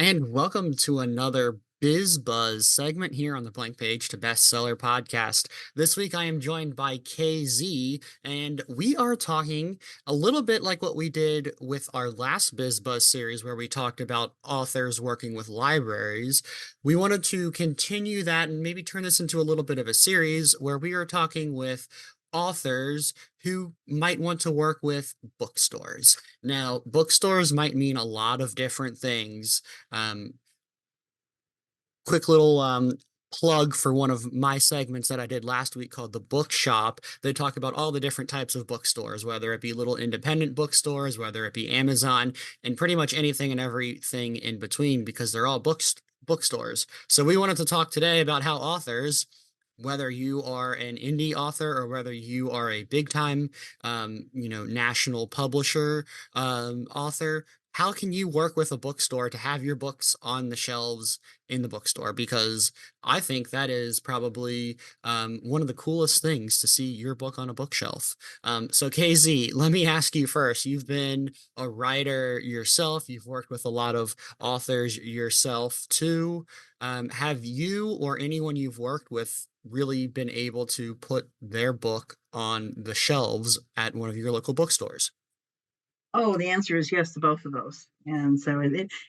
And welcome to another Biz Buzz segment here on the Blank Page to Bestseller podcast. This week I am joined by KZ, and we are talking a little bit like what we did with our last Biz Buzz series, where we talked about authors working with libraries. We wanted to continue that and maybe turn this into a little bit of a series where we are talking with authors who might want to work with bookstores. Now, bookstores might mean a lot of different things. um, Quick little plug for one of my segments that I did last week called The Bookshop. They talk about all the different types of bookstores, whether it be little independent bookstores, whether it be Amazon, and pretty much anything and everything in between, because they're all bookstores. So we wanted to talk today about how authors, whether you are an indie author or whether you are a big time, national publisher author, how can you work with a bookstore to have your books on the shelves in the bookstore? Because I think that is probably one of the coolest things to see your book on a bookshelf. So, KZ, let me ask you first. You've been a writer yourself, you've worked with a lot of authors yourself too. Have you or anyone you've worked with really been able to put their book on the shelves at one of your local bookstores? Oh, the answer is yes to both of those. And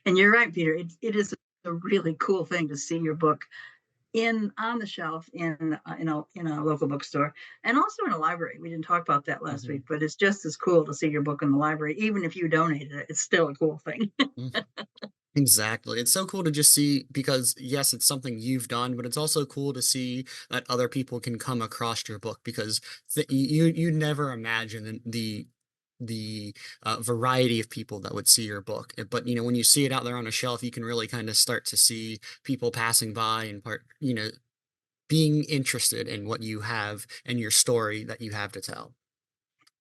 you're right, Peter. It is a really cool thing to see your book in on the shelf in a local bookstore and also in a library. We didn't talk about that last Mhm. week, but it's just as cool to see your book in the library, even if you donated it. It's still a cool thing. Mhm. Exactly. It's so cool to just see because yes, it's something you've done, but it's also cool to see that other people can come across your book because you never imagine the variety of people that would see your book. But when you see it out there on a shelf, you can really kind of start to see people passing by and being interested in what you have and your story that you have to tell.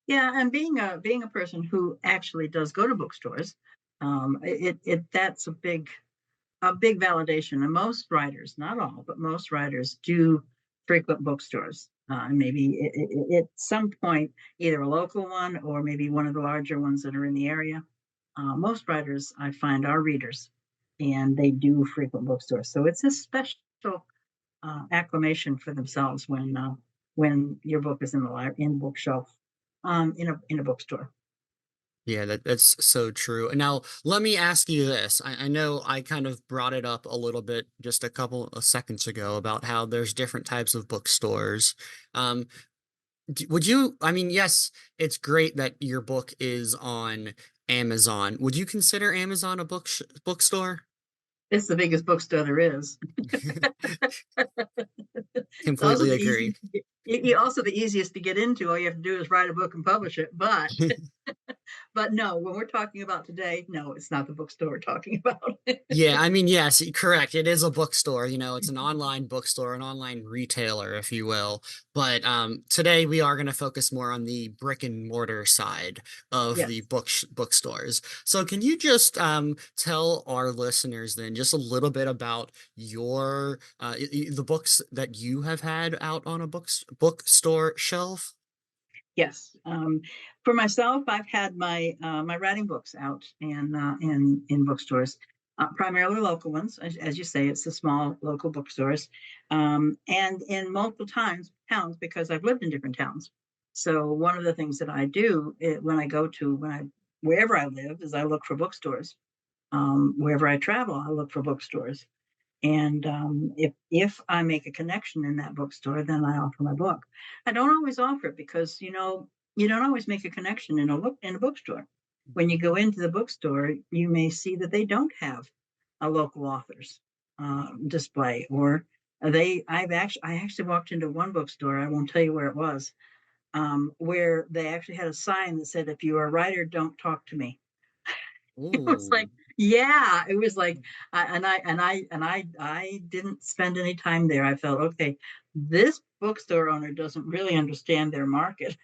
Yeah, and being a person who actually does go to bookstores, that's a big validation. And most writers, not all, but most writers do frequent bookstores. Maybe at some point, either a local one or maybe one of the larger ones that are in the area. Most writers I find are readers, and they do frequent bookstores. So it's a special acclamation for themselves when your book is in the in bookshelf in a bookstore. Yeah, that's so true. Now, let me ask you this. I know I kind of brought it up a little bit just a couple of seconds ago about how there's different types of bookstores. Um, would you, I mean, yes, it's great that your book is on Amazon. Would you consider Amazon a bookstore? It's the biggest bookstore there is. It's also Completely the agree. easiest. Also the easiest to get into. All you have to do is write a book and publish it. But no, when we're talking about today, no, it's not the bookstore we're talking about. Yeah, I mean, yes, correct. It is a bookstore, it's an online bookstore, an online retailer, if you will. But today we are going to focus more on the brick and mortar side of the Yes. bookstores. So can you just tell our listeners then just a little bit about your the books that you have had out on a bookstore shelf? Yes. For myself, I've had my writing books out in bookstores, primarily local ones, as you say. It's the small local bookstores, and in multiple towns because I've lived in different towns. So one of the things that I do when I go to when I wherever I live is I look for bookstores. Wherever I travel, I look for bookstores. And if I make a connection in that bookstore, then I offer my book. I don't always offer it because you don't always make a connection in a bookstore. When you go into the bookstore, you may see that they don't have a local authors display, or I actually walked into one bookstore. I won't tell you where it was, where they actually had a sign that said, "If you are a writer, don't talk to me." It was like, Ooh. yeah, it was like, and I didn't spend any time there. I felt, okay, this bookstore owner doesn't really understand their market.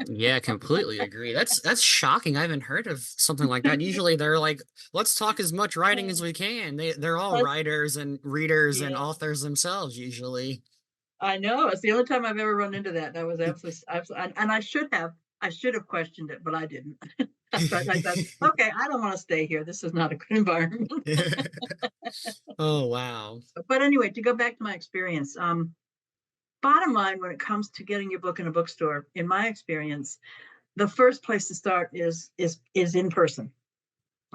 Yeah, completely agree. That's shocking. I haven't heard of something like that. Usually they're like, let's talk as much writing as we can. They're all That's, writers and readers and yeah, authors themselves usually. I know. It's the only time I've ever run into that. That was absolutely, and I should have questioned it, but I didn't. I thought, okay, I don't want to stay here. This is not a good environment. Oh, wow. But anyway, to go back to my experience, bottom line, when it comes to getting your book in a bookstore, in my experience, the first place to start is in person,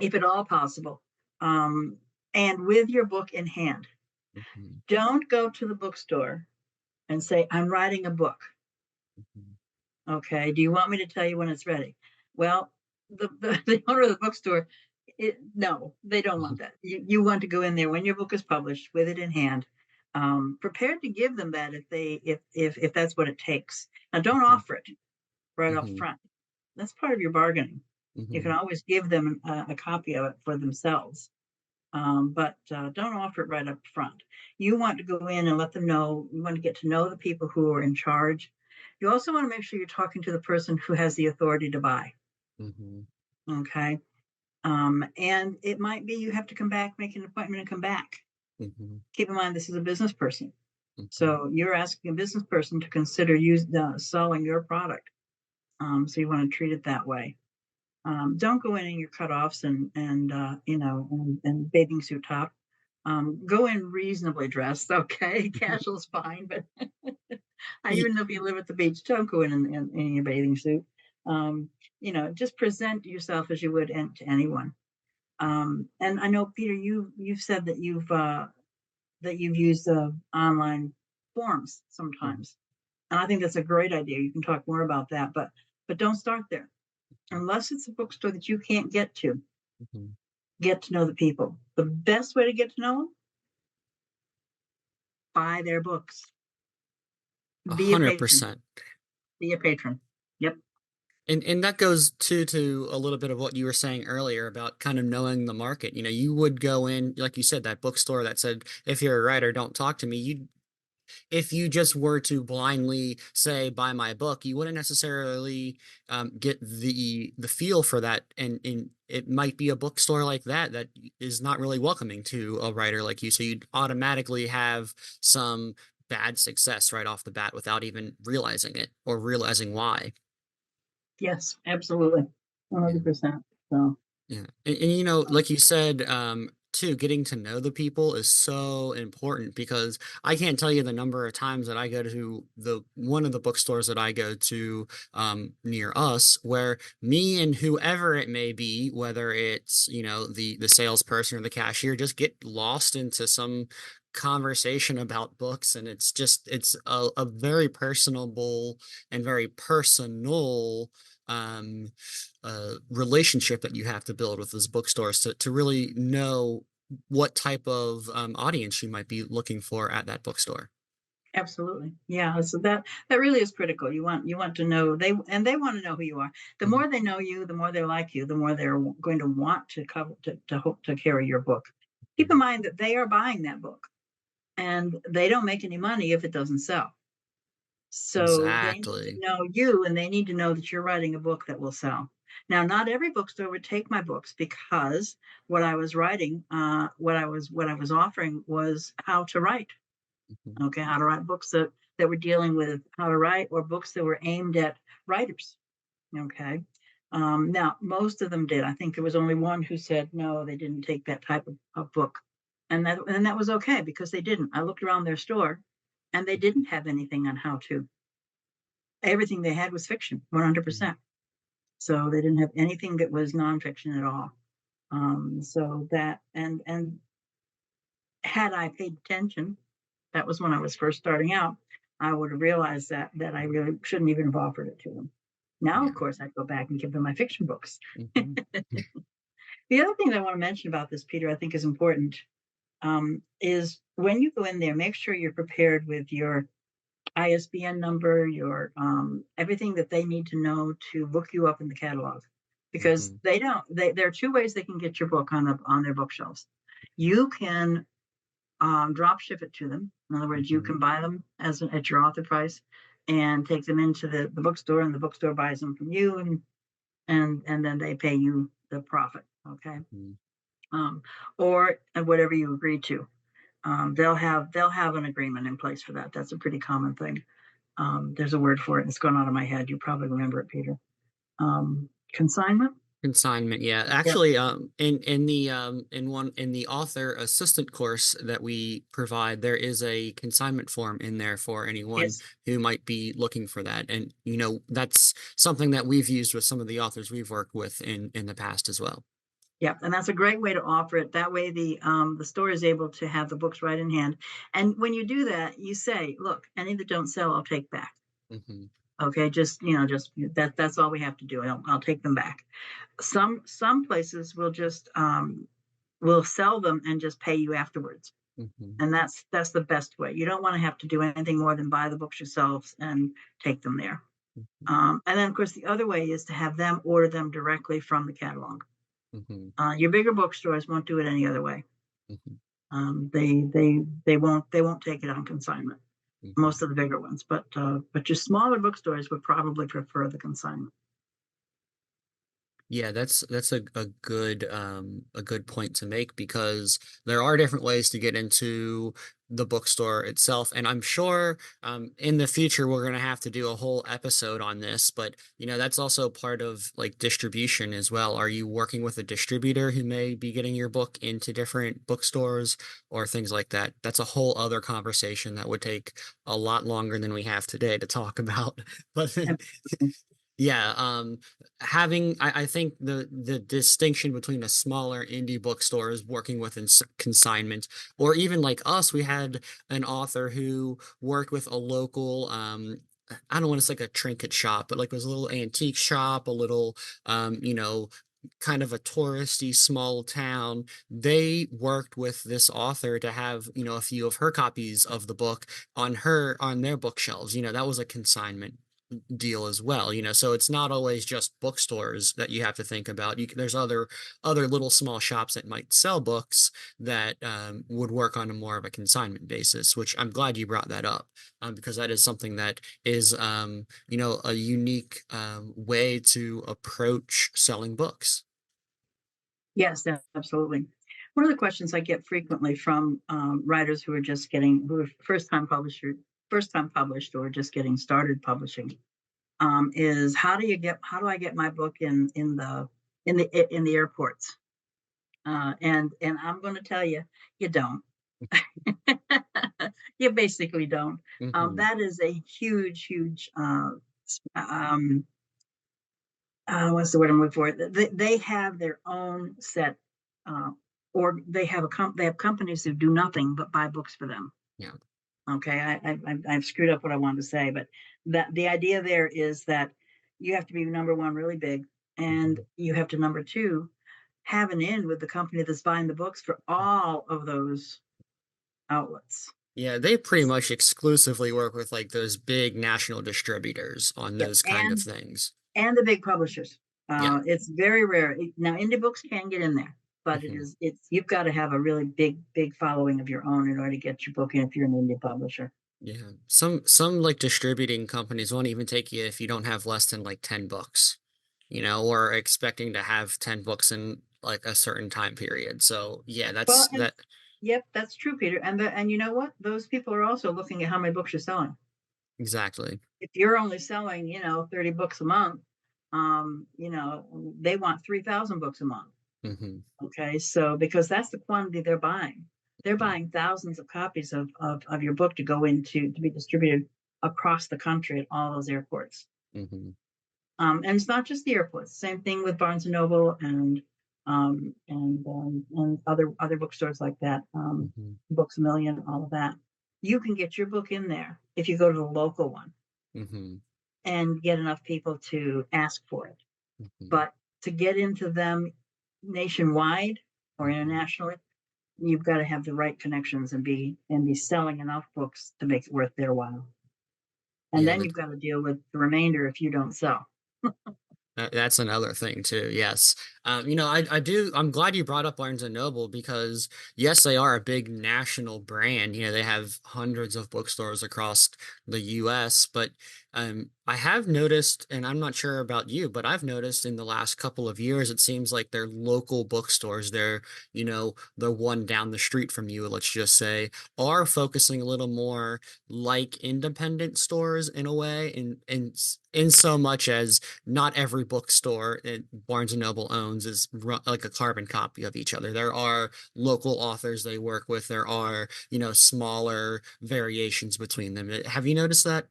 if at all possible, um, and with your book in hand. Mhm, Don't go to the bookstore and say, "I'm writing a book." mhm, Okay, do you want me to tell you when it's ready? Well, the owner of the bookstore, no, they don't mhm, want that. You want to go in there when your book is published with it in hand, prepared to give them that if that's what it takes. Now, don't mhm, offer it right up mhm, front. That's part of your bargaining. You can mhm, always give them a copy of it for themselves, but don't offer it right up front. You want to go in and let them know. You want to get to know the people who are in charge. You also want to make sure you're talking to the person who has the authority to buy. mhm, Okay. And it might be you have to come back, make an appointment, and come back. mhm, Keep in mind, this is a business person. mhm, So you're asking a business person to consider selling your product. So you want to treat it that way. Don't go in your cutoffs and bathing suit top. Go in reasonably dressed, okay? Casual's fine, but I Ye even know if you live at the beach, don't go in your bathing suit. Um, just present yourself as you would to anyone. And I know, Peter, you've said that you've used online forms mhm, sometimes, and I think that's a great idea. You can talk more about that, but don't start there unless it's a bookstore that you can't get to. mhm. Get to know the people. The best way to get to know them: buy their books. Be a patron. 100%. Be a patron. Yep. And that goes to a little bit of what you were saying earlier about kind of knowing the market. You would go in, like you said, that bookstore that said, if you're a writer, don't talk to me. If you just were to blindly say, buy my book, you wouldn't necessarily get the feel for that. And it might be a bookstore like that is not really welcoming to a writer like you. So you'd automatically have some bad success right off the bat without even realizing it or realizing why. Yes, absolutely. Yeah. 100%. So, Yeah. And um, like you said, too, getting to know the people is so important because I can't tell you the number of times that I go to the one of the bookstores that I go to near us where me and whoever it may be, whether it's, the salesperson or the cashier, just get lost into some conversation about books, and it's a very personable and very personal um relationship that you have to build with those bookstores to really know what type of audience you might be looking for at that bookstore. absolutely. Yeah. So that really is critical. You want to know they want to know who you are. The Mhm, more they know you, the more they like you, the more they're going to want to cover to hope to carry your book. Keep in mhm. mind that they are buying that book and they don't make any money if it doesn't sell. So they need to Exactly. know you and they need to know that you're writing a book that will sell. Now, not every bookstore would take my books because what I was writing, what I was offering was how to write. Mhm, Okay, how to write books that were dealing with how to write or books that were aimed at writers. Okay. Now, most of them did. I think there was only one who said no, they didn't take that type of book. And that was okay because they didn't. I looked around their store and they didn't have anything on how to. Everything they had was fiction, mhm. 100%. So they didn't have anything that was nonfiction at all. So that and had I paid attention, that was when I was first starting out, I would have realized that I really shouldn't even have offered it to them. Now, of Yeah. course, I'd go back and give them my fiction books. Mhm, The other thing that I want to mention about this, Peter, I think is important, is when you go in there, make sure you're prepared with your ISBN number, your everything that they need to know to look you up in the catalog, because mhm, they don't. There are two ways they can get your book on their bookshelves. You can drop ship it to them. In other words, you mhm, can buy them at your author price and take them into the bookstore, and the bookstore buys them from you, and then they pay you the profit. Okay, mhm. um, or whatever you agree to. They'll have an agreement in place for that. That's a pretty common thing. There's a word for it. It's gone out of my head. You probably remember it, Peter. Consignment. Consignment, yeah. Yep. Actually, in the author assistant course that we provide, there is a consignment form in there for anyone Yes. who might be looking for that. And that's something that we've used with some of the authors we've worked with in the past as well. Yep. And that's a great way to offer it. That way the store is able to have the books right in hand. And when you do that, you say, look, any that don't sell, I'll take back. Hmm. Okay, just just that's all we have to do. I'll take them back. Some places will sell them and just pay you afterwards. Hmm. And that's the best way. You don't want to have to do anything more than buy the books yourselves and take them there. And then, of course, the other way is to have them order them directly from the catalog. Hmm. Your bigger bookstores won't do it any other way. Hmm. They won't take it on consignment. Hmm. Most of the bigger ones, but your smaller bookstores would probably prefer the consignment. Yeah, that's a good point to make because there are different ways to get into the bookstore itself. And I'm sure in the future we're gonna have to do a whole episode on this, but that's also part of like distribution as well. Are you working with a distributor who may be getting your book into different bookstores or things like that? That's a whole other conversation that would take a lot longer than we have today to talk about. But yeah, I think the distinction between a smaller indie bookstore is working with consignment, or even like us, we had an author who worked with a local, I don't want to say like a trinket shop, but like it was a little antique shop, a little, kind of a touristy small town. They worked with this author to have, a few of her copies of the book on their bookshelves. That was a consignment deal as well, so it's not always just bookstores that you have to think about. There's other little small shops that might sell books that would work on a more of a consignment basis, which I'm glad you brought that up, because that is something that is a unique way to approach selling books. Yes, absolutely. One of the questions I get frequently from writers who are first time published, or just getting started publishing, is how do I get my book in the airports? And I'm going to tell you, you don't. You basically don't. Hmm. That is a huge, huge. Um, what's the word I'm looking for? They have their own set, uh, or they have companies who do nothing but buy books for them. Yeah. Okay, I've screwed up what I wanted to say, but that the idea there is that you have to be number one really big, and Hmm. you have to number two have an in with the company that's buying the books for all of those outlets. Yeah, they pretty much exclusively work with like those big national distributors on Yep, those kind of things. and the big publishers. Yeah. It's very rare. Now, indie books can get in there, but Hmm. it's you've got to have a really big following of your own in order to get your book in if you're an indie publisher. Yeah. Some like distributing companies won't even take you if you don't have less than like 10 books, or expecting to have 10 books in like a certain time period. So yeah, Well, that's and that yep, that's true, Peter. And you know what? Those people are also looking at how many books you're selling. exactly. If you're only selling, 30 books a month, they want 3,000 books a month. Hmm. Okay, so because that's the quantity they're buying thousands of copies of your book to go into to be distributed across the country at all those airports. Hmm. And it's not just the airports. Same thing with Barnes and Noble and other bookstores like that. Hmm. Books a Million, all of that. You can get your book in there if you go to the local one Hmm. and get enough people to ask for it. Hmm. But to get into them nationwide or Hmm. internationally, you've got to have the right connections and be selling enough books to make it worth their while. And Yeah, then you've got to deal with the remainder if you don't sell. that's another thing too. Yes. I'm glad you brought up Barnes and Noble because yes, they are a big national brand. They have hundreds of bookstores across the US, but I have noticed, and I'm not sure about you, but I've noticed in the last couple of years, it seems like their local bookstores, the one down the street from you, let's just say, are focusing a little more like independent stores in a way, in so much as not every bookstore Barnes and Noble owns is like a carbon copy of each other. There are local authors they work with. There are, smaller variations between them. Have you noticed that?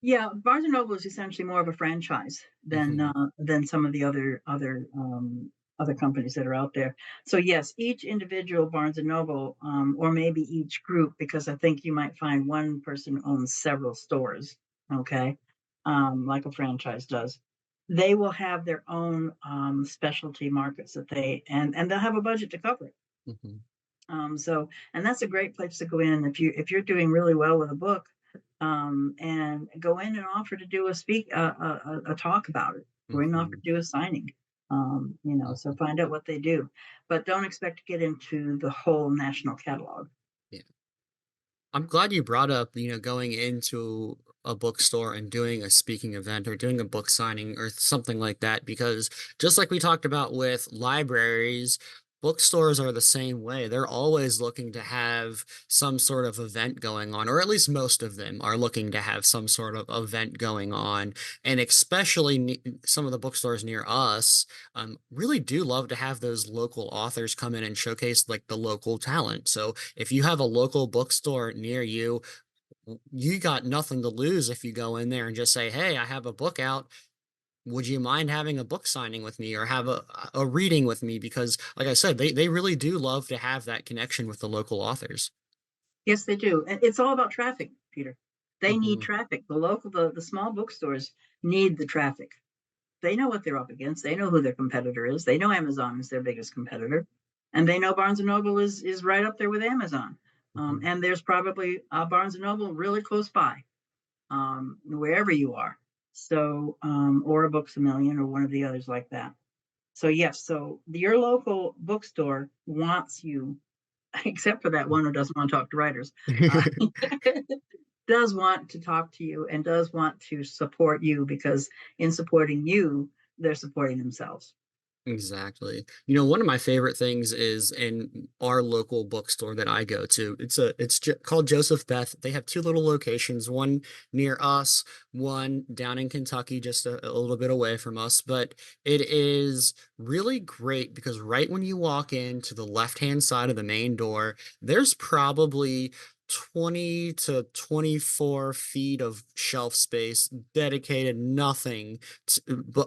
Yeah, Barnes and Noble is essentially more of a franchise Hmm. than some of the other companies that are out there. So yes, each individual Barnes and Noble, or maybe each group, because I think you might find one person owns several stores. Okay, like a franchise does. They will have their own specialty markets that and they'll have a budget to cover it. Hmm. And that's a great place to go in if you're doing really well with a book, and go in and offer to do a talk about it, or in offer Hmm. to do a signing. So Hmm. find out what they do, but don't expect to get into the whole national catalog. I'm glad you brought up, going into a bookstore and doing a speaking event or doing a book signing or something like that, because just like we talked about with libraries, bookstores are the same way. They're always looking to have some sort of event going on, or at least most of them are looking to have some sort of event going on. And especially some of the bookstores near us really do love to have those local authors come in and showcase like the local talent. So if you have a local bookstore near you, you got nothing to lose if you go in there and just say, "Hey, I have a book out. Would you mind having a book signing with me or have a reading with me?" Because, like I said, they really do love to have that connection with the local authors. Yes, they do. And it's all about traffic, Peter. They need Hmm. traffic. The small bookstores need the traffic. They know what they're up against. They know who their competitor is. They know Amazon is their biggest competitor, and they know Barnes and Noble is right up there with Amazon. Hmm. And there's probably a Barnes and Noble really close by, wherever you are. So, or a Books a Million, or one of the others like that. So yes, so your local bookstore wants you, except for that one who doesn't want to talk to writers. Uh, does want to talk to you and does want to support you, because in supporting you, they're supporting themselves. Exactly. One of my favorite things is in our local bookstore that I go to. Called Joseph Beth. They have two little locations, one near us, one down in Kentucky, just a little bit away from us. But it is really great because right when you walk in to the left-hand side of the main door, there's probably 20 to 24 feet of shelf space dedicated nothing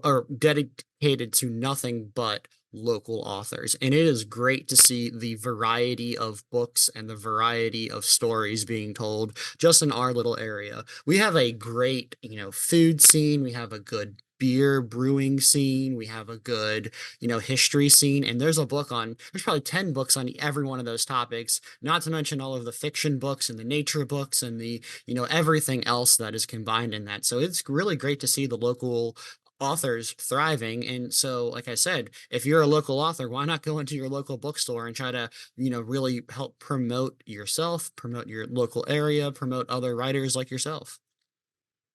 or dedicated to nothing but local authors. And it is great to see the variety of books and the variety of stories being told just in our little area. We have a great, food scene. We have a good beer brewing scene. We have a good, history scene. And there's probably 10 books on every one of those topics, not to mention all of the fiction books and the nature books and the, everything else that is combined in that. So it's really great to see the local authors thriving. And so, like I said, if you're a local author, why not go into your local bookstore and try to, really help promote yourself, promote your local area, promote other writers like yourself?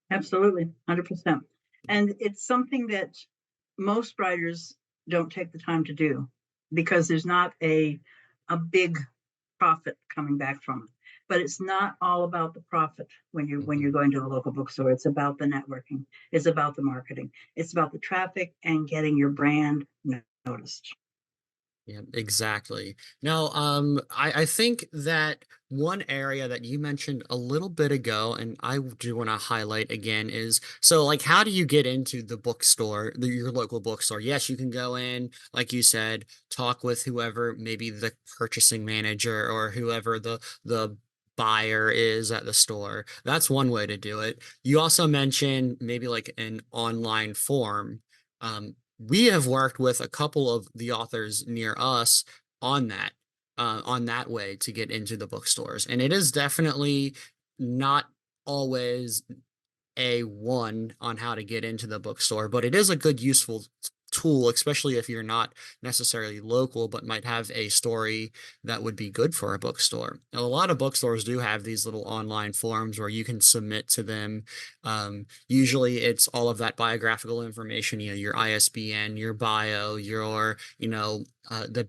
Absolutely, 100%. And it's something that most writers don't take the time to do, because there's not a big profit coming back from it. But it's not all about the profit when you're Mhm. going to the local bookstore. It's about the networking. It's about the marketing. It's about the traffic and getting your brand noticed. Yeah, exactly. Now, I think that one area that you mentioned a little bit ago, and I do want to highlight again, is so like, how do you get into the bookstore, your local bookstore? Yes, you can go in, like you said, talk with whoever, maybe the purchasing manager or whoever the buyer is at the store. That's one way to do it. You also mentioned maybe like an online form. We have worked with a couple of the authors near us on that way to get into the bookstores. And it is definitely not always a one on how to get into the bookstore, but it is a good, useful tool, especially if you're not necessarily local, but might have a story that would be good for a bookstore. A lot of bookstores do have these little online forums where you can submit to them. Usually it's all of that biographical information, your ISBN, your bio, the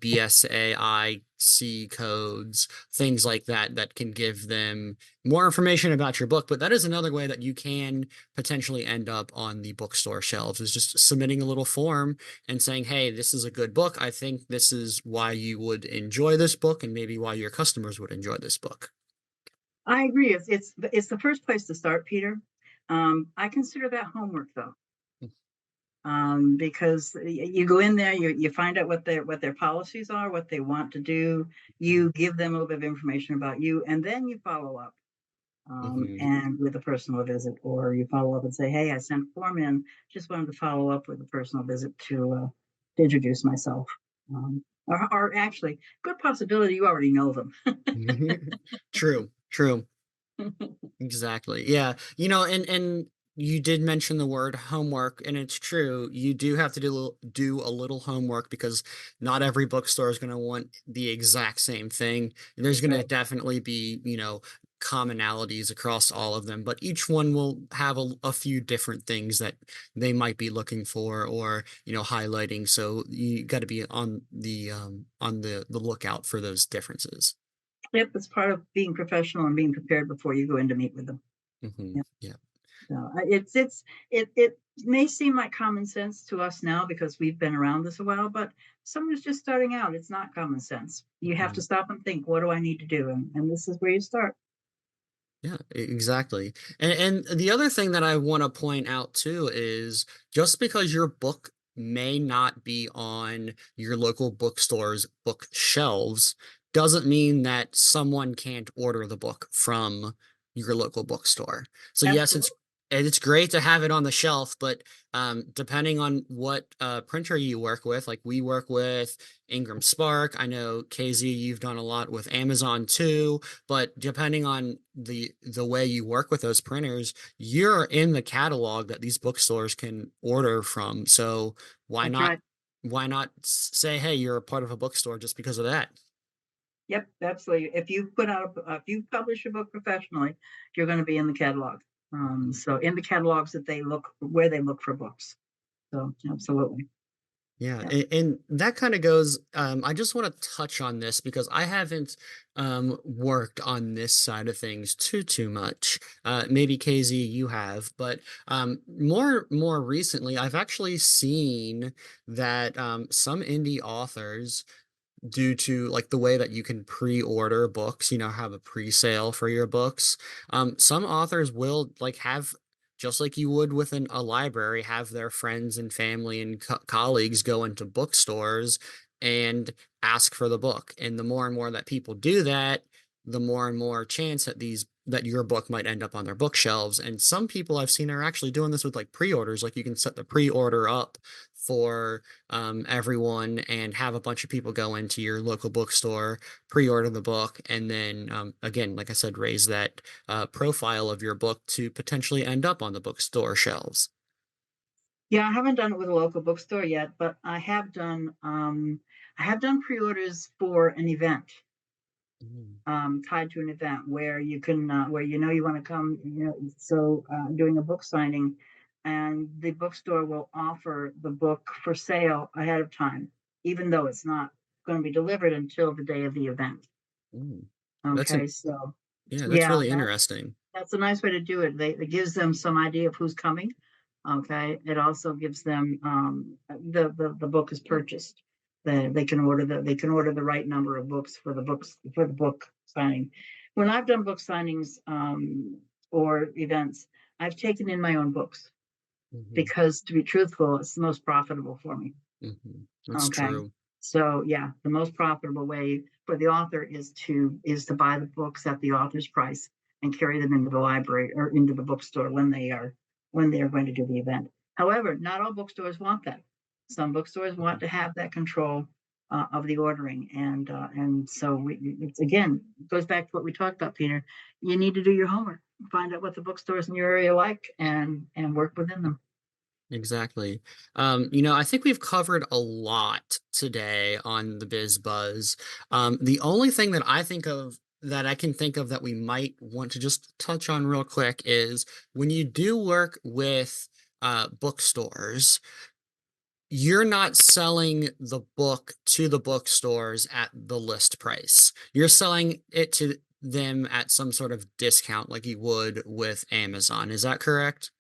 BSAIC codes, things like that, that can give them more information about your book. But that is another way that you can potentially end up on the bookstore shelves, is just submitting a little form and saying, hey, this is a good book. I think this is why you would enjoy this book and maybe why your customers would enjoy this book. I agree. It's the first place to start, Peter. I consider that homework though, because you go in there, you find out what their policies are, what they want to do. You give them a little bit of information about you, and then you follow up. Hmm. And with a personal visit, or you follow up and say, "Hey, I sent a form in. Just wanted to follow up with a personal visit to introduce myself." Or actually, good possibility you already know them. True, true. Exactly. Yeah. And you did mention the word homework, and it's true. You do have to do a little homework because not every bookstore is going to want the exact same thing. There's going to Right. definitely be, commonalities across all of them, but each one will have a few different things that they might be looking for or, highlighting. So you got to be on the lookout for those differences. Yep, it's part of being professional and being prepared before you go in to meet with them. Hmm. Yep. Yeah. So it may seem like common sense to us now because we've been around this a while, but someone who's just starting out, it's not common sense. You have to Mhm. stop and think, what do I need to do? And this is where you start. Yeah, exactly. And the other thing that I want to point out too is just because your book may not be on your local bookstore's bookshelves doesn't mean that someone can't order the book from your local bookstore. So yes, it's Absolutely. it's great to have it on the shelf, but depending on what printer you work with, like we work with Ingram Spark, I know KZ, you've done a lot with Amazon too. But depending on the way you work with those printers, you're in the catalog that these bookstores can order from. So why That's not right. say, hey, you're a part of a bookstore just because of that? Yep, absolutely. If you publish a book professionally, you're going to be in the catalog. Mhm. So in the catalogs that they look where they look for books. So absolutely. Yeah, Yep. and that kind of goes. I just want to touch on this because I haven't worked on this side of things too much. Maybe KZ, you have, but more recently, I've actually seen that some indie authors, due to like the way that you can pre-order books, have a pre-sale for your books. Some authors will like have, just like you would within a library, have their friends and family and colleagues go into bookstores and ask for the book. And the more and more that people do that, the more and more chance that your book might end up on their bookshelves. And some people I've seen are actually doing this with like pre-orders. Like you can set the pre-order up for everyone and have a bunch of people go into your local bookstore, pre-order the book, and then again, like I said, raise that profile of your book to potentially end up on the bookstore shelves. Yeah, I haven't done it with a local bookstore yet, but I have done pre-orders for an event, Mm, tied to an event where you can where you want to come, doing a book signing, and the bookstore will offer the book for sale ahead of time, even though it's not going to be delivered until the day of the event. mm. That's Okay, an so Yeah, that's yeah, really interesting. that's a nice way to do it. It gives them some idea of who's coming. Okay. It also gives them the book is purchased. They can order the right number of books for the book signing. When I've done book signings or events, I've taken in my own books Hmm. because to be truthful, it's the most profitable for me. Hmm. That's Okay. true. So yeah, the most profitable way for the author is to buy the books at the author's price and carry them into the library or into the bookstore when they are going to do the event. However, not all bookstores want that. Some bookstores want Mhm. to have that control of the ordering, and so it's again it goes back to what we talked about, Peter. You need to do your homework, find out what the bookstores in your area like, and work within them. Exactly. I think we've covered a lot today on the Biz Buzz. The only thing that I can think of that we might want to just touch on real quick is when you do work with bookstores, you're not selling the book to the bookstores at the list price. You're selling it to them at some sort of discount like you would with Amazon. Is that correct?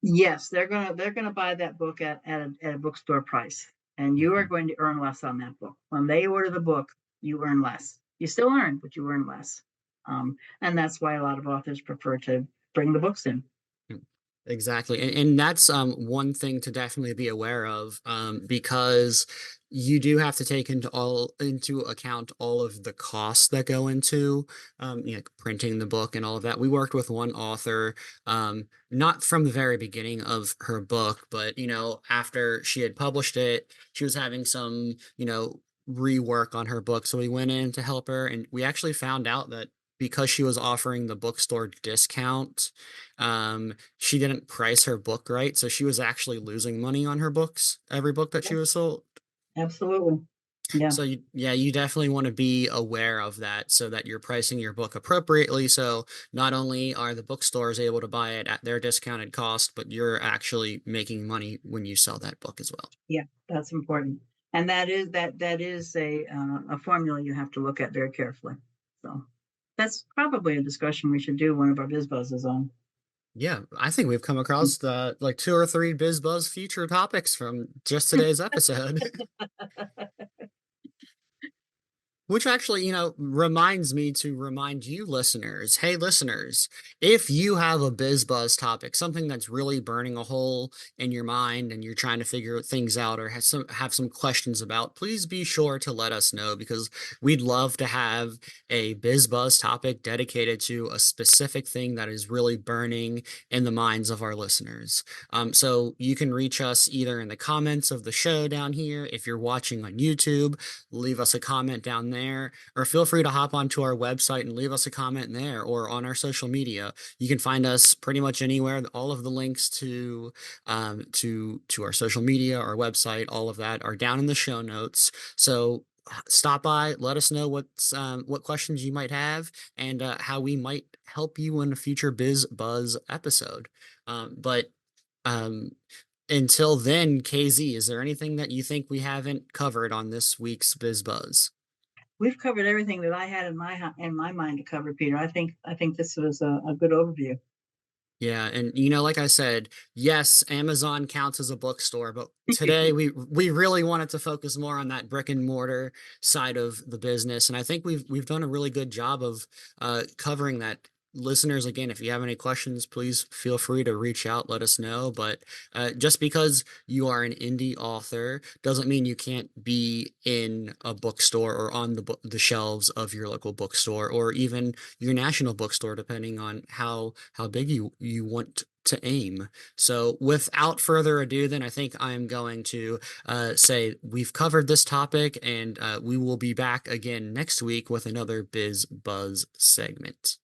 Yes, they're gonna buy that book at a bookstore price, and you are Mhm. going to earn less on that book. When they order the book, you earn less. You still earn, but you earn less. And that's why a lot of authors prefer to bring the books in. Mm. Exactly. And that's one thing to definitely be aware of, because you do have to take into account all of the costs that go into printing the book and all of that. We worked with one author, not from the very beginning of her book, but after she had published it, she was having some, rework on her book. So we went in to help her, and we actually found out that because she was offering the bookstore discount, she didn't price her book right, so she was actually losing money on her books, every book that she Yes, was sold. absolutely. Yeah, So you definitely want to be aware of that so that you're pricing your book appropriately. So not only are the bookstores able to buy it at their discounted cost, but you're actually making money when you sell that book as well. yeah, that's important. And that is a formula you have to look at very carefully. So that's probably a discussion we should do one of our biz buzzes on. Yeah, I think we've come across like two or three BizBuzz future topics from just today's episode. Which actually, reminds me to remind you listeners, hey listeners, if you have a biz buzz topic, something that's really burning a hole in your mind and you're trying to figure things out or have some questions about, please be sure to let us know because we'd love to have a biz buzz topic dedicated to a specific thing that is really burning in the minds of our listeners. So you can reach us either in the comments of the show down here if you're watching on YouTube, leave us a comment down there, or feel free to hop onto our website and leave us a comment there or on our social media. You can find us pretty much anywhere. All of the links to our social media, our website, all of that are down in the show notes. So stop by, let us know what questions you might have and how we might help you in a future Biz Buzz episode. But um, until then, KZ, is there anything that you think we haven't covered on this week's Biz Buzz? We've covered everything that I had in my mind to cover, Peter. I think this was a good overview. Yeah, and like I said, yes, Amazon counts as a bookstore, but today we really wanted to focus more on that brick and mortar side of the business, and I think we've done a really good job of covering that. Listeners, again, if you have any questions, please feel free to reach out, let us know. But just because you are an indie author doesn't mean you can't be in a bookstore or on the shelves of your local bookstore or even your national bookstore, depending on how big you want to aim. So, without further ado, then I think I'm going to say we've covered this topic, and we will be back again next week with another Biz Buzz segment.